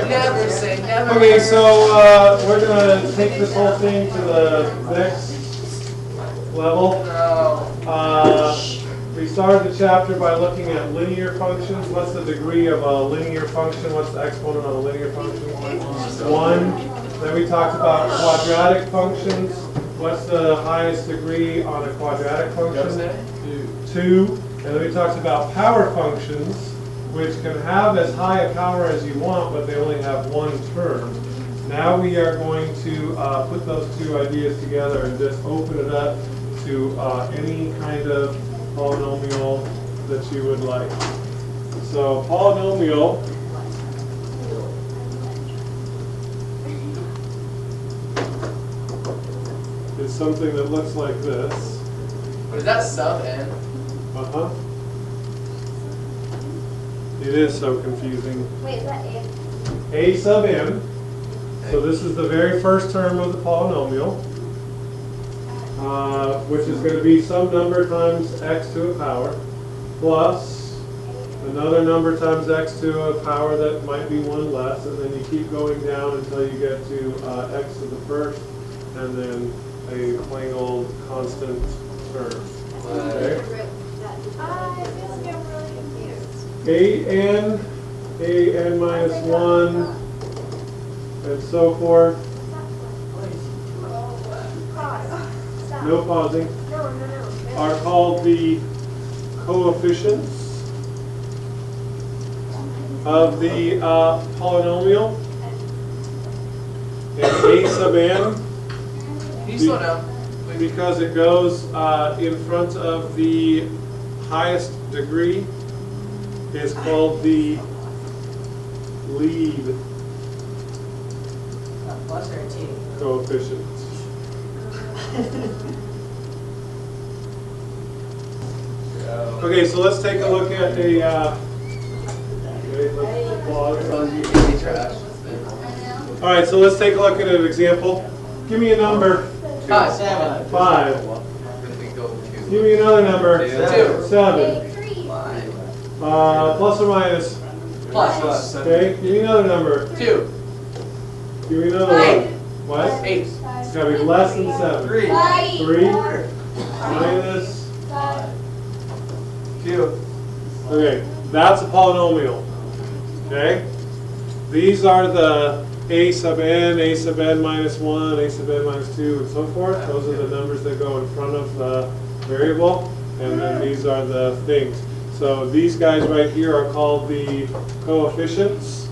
Never say never. Okay, so we're going to take this whole thing to the next level. We started the chapter by looking at linear functions. What's the degree of a linear function? What's the exponent of a linear function? 1. Then we talked about quadratic functions. What's the highest degree on a quadratic function? 2. And then we talked about power functions, which can have as high a power as you want, but they only have one term. Now we are going to put those two ideas together and just open it up to any kind of polynomial that you would like. So polynomial is something that looks like this. But is that sub n? Uh-huh. It is so confusing. Wait, is that A? A sub n. So this is the very first term of the polynomial, which is going to be some number times x to a power, plus another number times x to a power that might be one less, and then you keep going down until you get to x to the first, and then a plain old constant term. Okay. I feel like I'm really confused. an minus 1, and so forth. No pausing. No. Are called the coefficients of the polynomial. And a sub n, Can you slow down? because it goes in front of the highest degree, is called the lead Plus or T? coefficient. Okay, so let's take a look at a. Okay, let's pause. All right, so let's take a look at an example. Give me a number. 5. 7. 5. Then we go to Give me another number. 2. 7. 3. Plus or minus. Plus. Okay, give me another number. 2. Give me another one. What? 8. It's got to be less than 7. 3. 3 minus. Q. Okay, that's a polynomial. Okay? These are the a sub n minus 1, a sub n minus 2, and so forth. Those are the numbers that go in front of the variable. And then these are the things. So these guys right here are called the coefficients.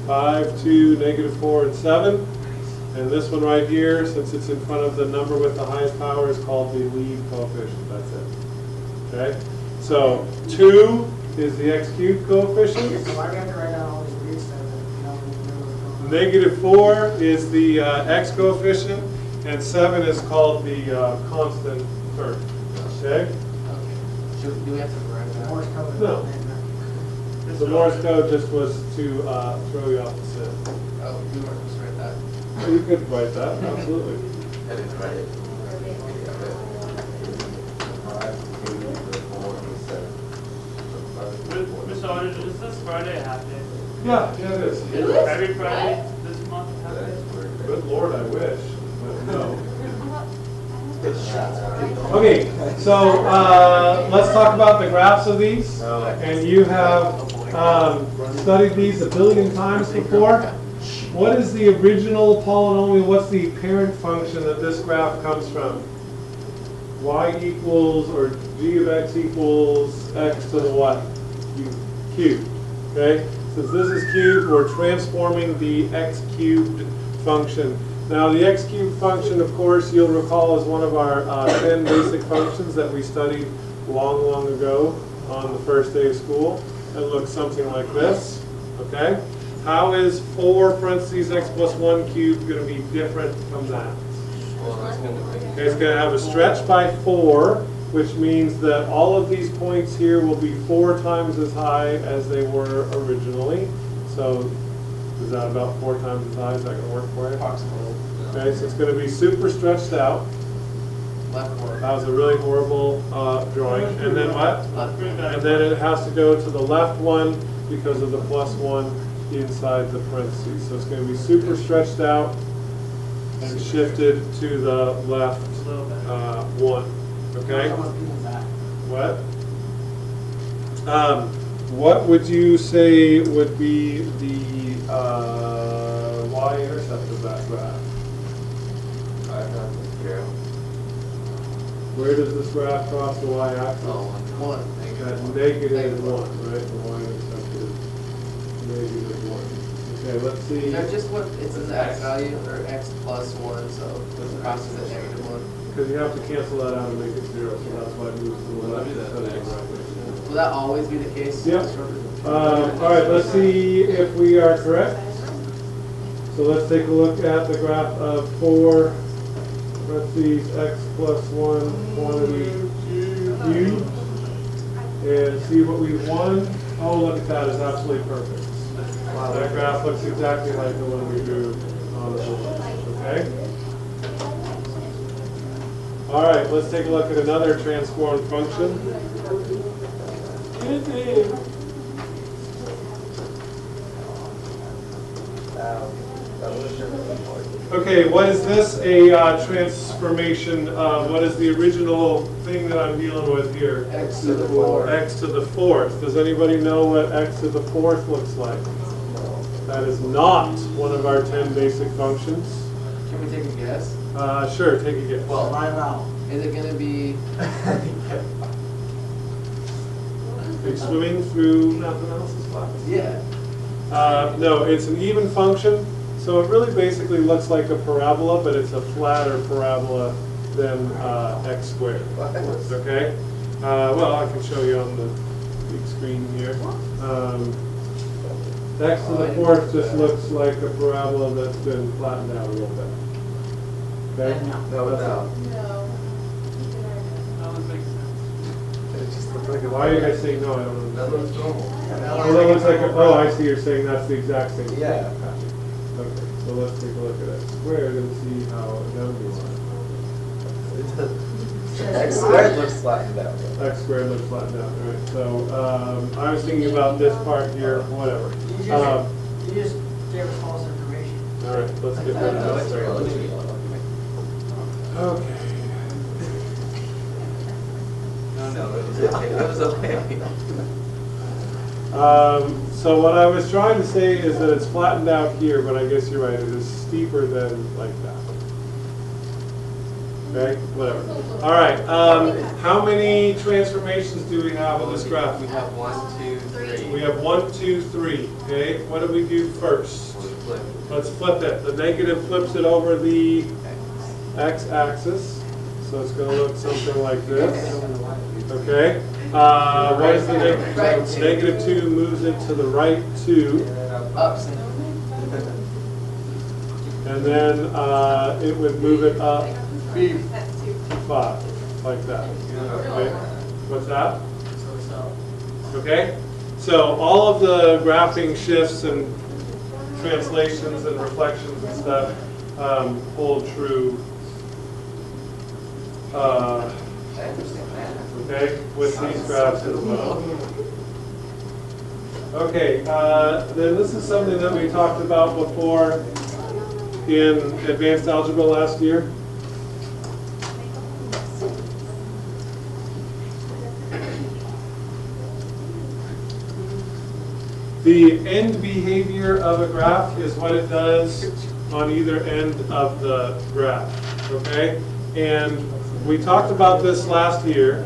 5, 2, negative 4, and 7. And this one right here, since it's in front of the number with the highest power, is called the lead coefficient. That's it. Okay? So 2 is the x cubed coefficient. So why do we have to write down all these weird stuff that we don't even know what's going on? Negative 4 is the x coefficient, and 7 is called the constant term. Okay? Do we have to write that? Morse code. No. The Morse code just was to throw you off the scent. Oh, we weren't supposed to write that. So you could write that, absolutely. I didn't write it. Mr. Orange, is this Friday a half day? Yeah, it is. Is every Friday this month a half day? Good Lord, I wish, but no. Okay, so let's talk about the graphs of these. And you have studied these a billion times before. What is the original polynomial? What's the parent function that this graph comes from? Y equals, or g of x equals x to the what? Cubed. Okay? Since this is cubed, we're transforming the x cubed function. Now the x cubed function, of course, you'll recall is one of our 10 basic functions that we studied long, long ago on the first day of school. It looks something like this. Okay? How is 4 parentheses x plus 1 cubed going to be different from that? Okay, it's going to have a stretch by 4, which means that all of these points here will be 4 times as high as they were originally. So is that about 4 times as high? Is that going to work for you? Approximately. Okay, so it's going to be super stretched out. Left forward. That was a really horrible drawing. And then what? Left. And then it has to go to the left one because of the +1 inside the parentheses. So it's going to be super stretched out and shifted to the left A little bit. 1. Okay? Someone's peeing back. What? What would you say would be the y-intercept of that graph? Where does this graph cross the y-axis? Oh, 1. At negative 1, right? The y-intercept is -1. Okay, let's see. That's just what, it's an x value, or x plus 1, so it crosses at -1. Because you have to cancel that out and make it 0, so that's why it moves to the left instead of the right. Will that always be the case? Yep. All right, let's see if we are correct. So let's take a look at the graph of 4, parentheses, x plus 1 quantity cubed, and see what we've won. Oh, look at that, it's absolutely perfect. That graph looks exactly like the one we drew on the board, okay? All right, let's take a look at another transformed function. Okay, what is this? A transformation of, what is the original thing that I'm dealing with here? X to the 4th. X to the 4th. Does anybody know what x to the 4th looks like? That is not one of our 10 basic functions. Can we take a guess? Sure, take a guess. Well, Line out. is it gonna be, Are you swimming through nothing else's class? yeah, No, it's an even function, so it really basically looks like a parabola, but it's a flatter parabola than x squared. Okay? Well, I can show you on the big screen here. X to the 4th just looks like a parabola that's been flattened out a little bit. Okay? No, without. No. That one makes sense. Why are you guys saying no? I don't know. That looks normal. Oh, that looks like oh, I see. You're saying that's the exact same thing. Yeah. Okay, so let's take a look at x squared and see how young you X squared looks flattened out. are. X squared looks flattened out. All right. So I was thinking about this part here. Whatever. You just gave us false information. All right. Let's get rid of this. Okay. No, it was okay. So what I was trying to say is that it's flattened out here, but I guess you're right. It is steeper than like that. Okay, whatever. All right. How many transformations do we have on this graph? We have 1, 2, 3. We have 1, 2, 3. Okay. What do we do first? Flip. Let's flip it. The negative flips it over the x-axis, so it's going to look something like this. Okay. What is the negative? Right. Negative 2 moves it to the right 2. Up. And then it would move it up Beep. 5, like that. Okay. What's that? So. Okay? So all of the graphing shifts and translations and reflections and stuff hold true. I understand that. Okay, with these graphs as well. Okay, then this is something that we talked about before in advanced algebra last year. The end behavior of a graph is what it does on either end of the graph, okay? And we talked about this last year.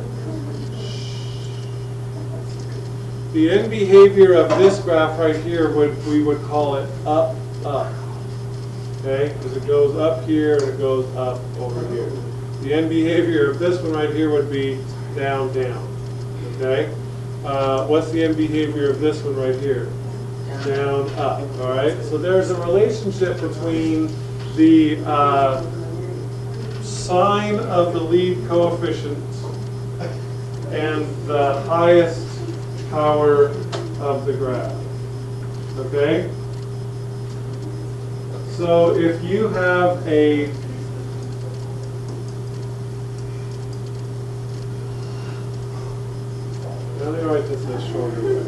The end behavior of this graph right here, we would call it up, up. Okay, because it goes up here and it goes up over here. The end behavior of this one right here would be down, down. Okay? What's the end behavior of this one right here? Down, up. All right? So there's a relationship between the sign of the lead coefficient and the highest power of the graph. Okay? So if you have a let me write this in a shorter way.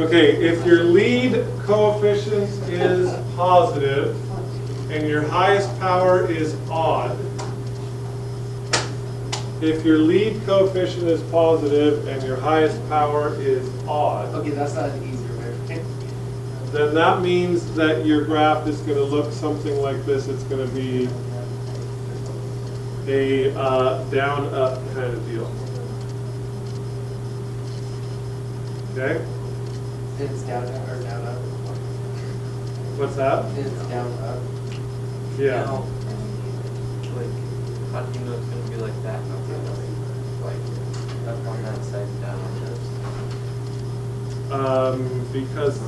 Okay, if your lead coefficient is positive and your highest power is odd, if your lead coefficient is positive and your highest power is odd, Okay, that's not an easier way. then that means that your graph is going to look something like this. It's going to be a down-up kind of deal. Okay? It's down or down up. What's that? It's down up. Yeah. Now, like, how do you know it's gonna be like that? Like, up on that side, down on this. Because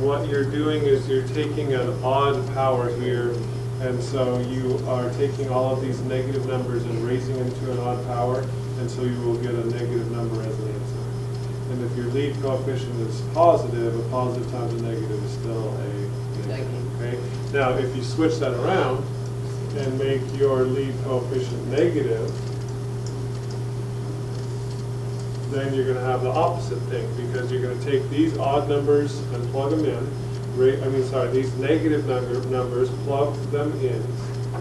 what you're doing is you're taking an odd power here, and so you are taking all of these negative numbers and raising them to an odd power, and so you will get a negative number as an answer. And if your lead coefficient is positive, a positive times a negative is still a negative. Okay? Now, if you switch that around and make your lead coefficient negative, then you're going to have the opposite thing, because you're going to take these odd numbers and plug them in. These negative numbers, plug them in,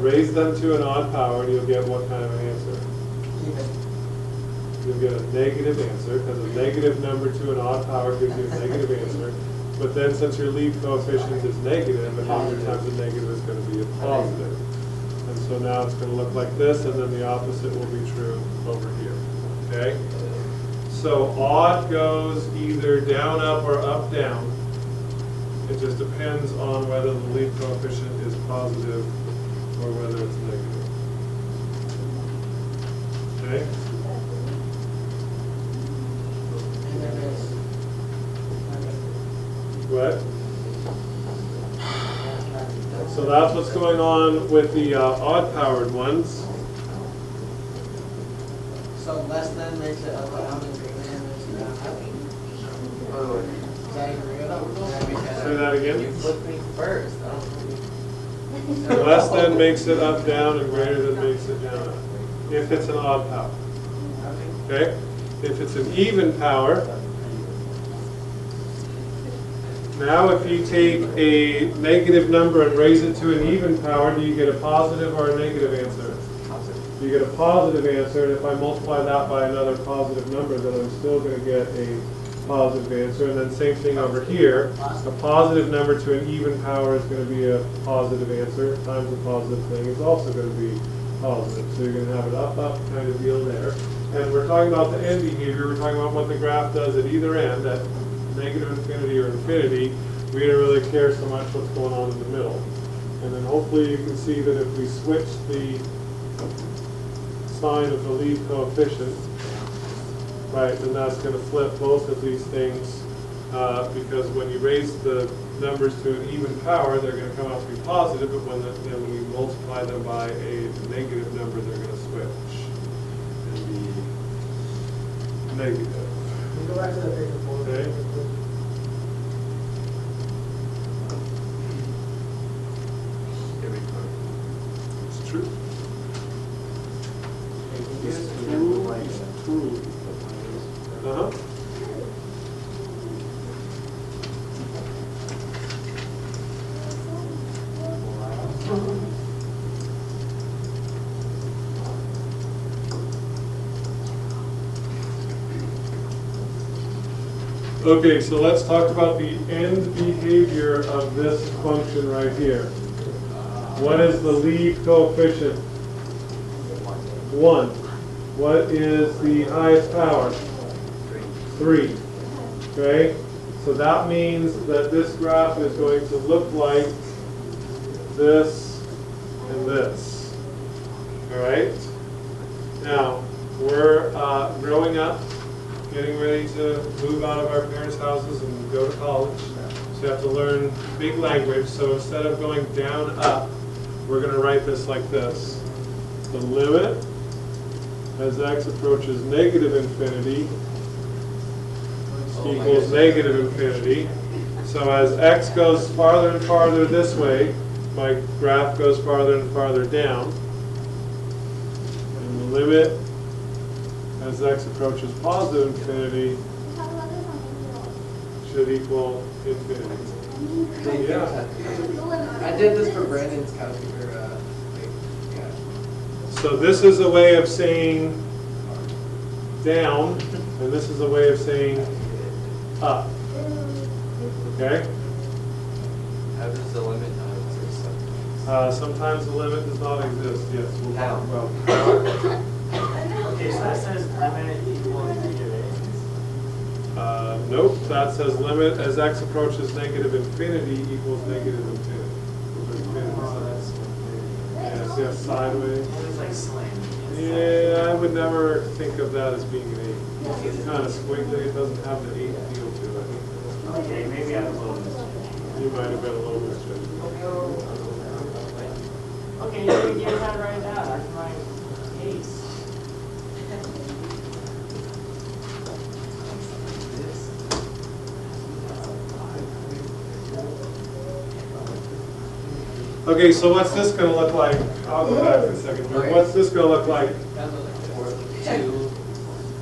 raise them to an odd power, and you'll get what kind of an answer? You'll get a negative answer, because a negative number to an odd power gives you a negative answer. But then since your lead coefficient is negative, a number times a negative is going to be a positive. And so now it's going to look like this, and then the opposite will be true over here. Okay? So odd goes either down, up, or up, down. It just depends on whether the lead coefficient is positive or whether it's negative. Okay? And then it's, What? So that's what's going on with the odd-powered ones. so less than makes it up, down, and greater than makes it down. Is that agreeable? Say that You again. flipped me first. I don't Less than makes it up, down, and greater than makes it down, up. If it's an odd power. Okay? If it's an even power, now if you take a negative number and raise it to an even power, do you get a positive or a negative answer? You get a positive answer, and if I multiply that by another positive number, then I'm still going to get a positive answer. And then same thing over here. A positive number to an even power is going to be a positive answer, times a positive thing is also going to be positive. So you're going to have an up-up kind of deal there. And we're talking about the end behavior. We're talking about what the graph does at either end, at negative infinity or infinity. We don't really care so much what's going on in the middle. And then hopefully you can see that if we switch the sign of the lead coefficient, right, then that's going to flip both of these things, because when you raise the numbers to an even power, they're going to come out to be positive, but when you multiply them by a negative number, they're going to switch and be negative. Can you go back to the figure 4? Okay. It's true. It's true. Uh-huh. Okay, so let's talk about the end behavior of this function right here. What is the lead coefficient? 1. What is the highest power? 3. Okay? So that means that this graph is going to look like this and this. Alright? Now, we're growing up, getting ready to move out of our parents' houses and go to college. So you have to learn big language. So instead of going down, up, we're going to write this like this. The limit as x approaches negative infinity equals negative infinity. So as x goes farther and farther this way, my graph goes farther and farther down. And the limit as x approaches positive infinity should equal infinity. Yeah. I did this for Brandon's calculator, yeah. So this is a way of saying down, and this is a way of saying up. Okay? How does the limit not exist? Sometimes the limit does not exist. Yes, we'll talk about. Okay, so that says limit equals negative Nope, that says limit as x approaches negative infinity equals negative infinity. Yes, yes, sideways. It's like slanted. Yeah, I would never think of that as being an 8. It's kind of squiggly, it doesn't have the 8 feel to it. Okay, maybe I was a little mischievous. You might have been a little mischievous. Okay, you didn't get that right now. That's my case. Okay, so what's this going to look like? I'll go back for a second. Okay. What's this going to look like? 2,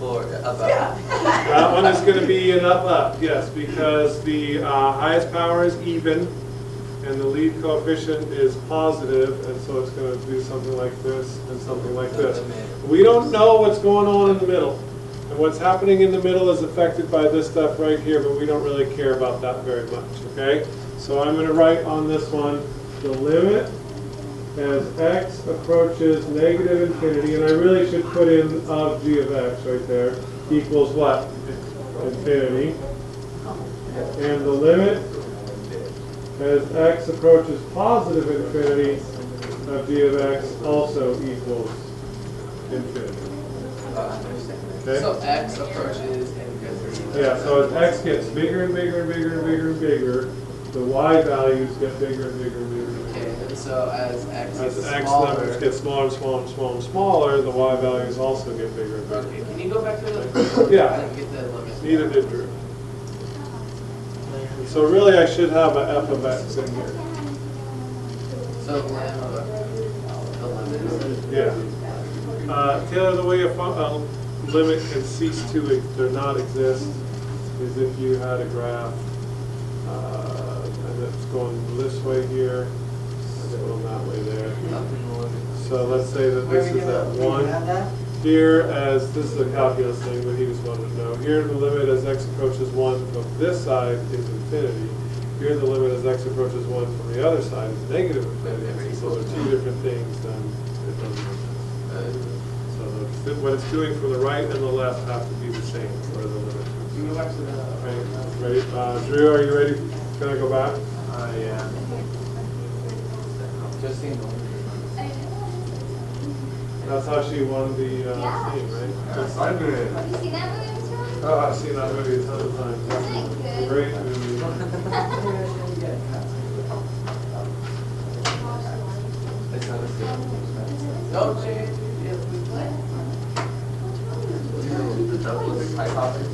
4, up. That one is going to be an up, yes, because the highest power is even, and the lead coefficient is positive, and so it's going to do something like this and something like this. We don't know what's going on in the middle, and what's happening in the middle is affected by this stuff right here, but we don't really care about that very much, okay? So I'm going to write on this one, the limit as x approaches negative infinity, and I really should put in of g of x right there, equals what? Infinity. And the limit as x approaches positive infinity of g of x also equals infinity. Okay? So X approaches infinity. Yeah, so as x gets bigger and bigger and bigger and bigger and bigger, the y values get bigger and bigger and bigger and bigger. Okay, and so as X As gets the x smaller. numbers get smaller and smaller and smaller and smaller, the y values also get bigger and Okay, bigger. can you go back to the? Yeah. I didn't get the limit. Neither did Drew. So really I should have a f of x in here. So lim of the limit. Yeah. Taylor, the way a limit can cease to or not exist is if you had a graph and it's going this way here, and it's going that way there. So let's say that this is at 1. Here, as this is a calculus thing, but he just wanted to know. Here, the limit as x approaches 1 from this side is infinity. Here, the limit as x approaches 1 from the other side is negative infinity. So they're two different things, then it doesn't make sense. So what it's doing from the right and the left have to be the same for the limit. Can you go back to the? Okay, ready? Drew, are you ready? Can I go back? Yeah. Just seen the. That's how she won the thing, right? Have you seen that movie, Mr. Ron? Oh, I've seen that movie a ton of times. Isn't it good? Great movie. Don't change. The Douglas hypothesis.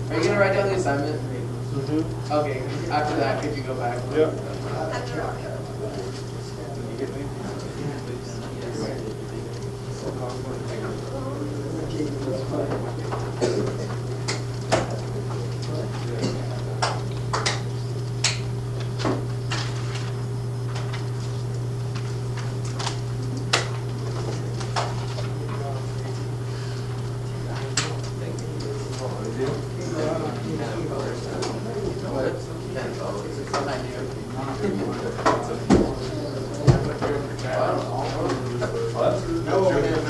Are you gonna write down the assignment? Mm-hmm. Okay, after that, could you go back? Yep. Behind you.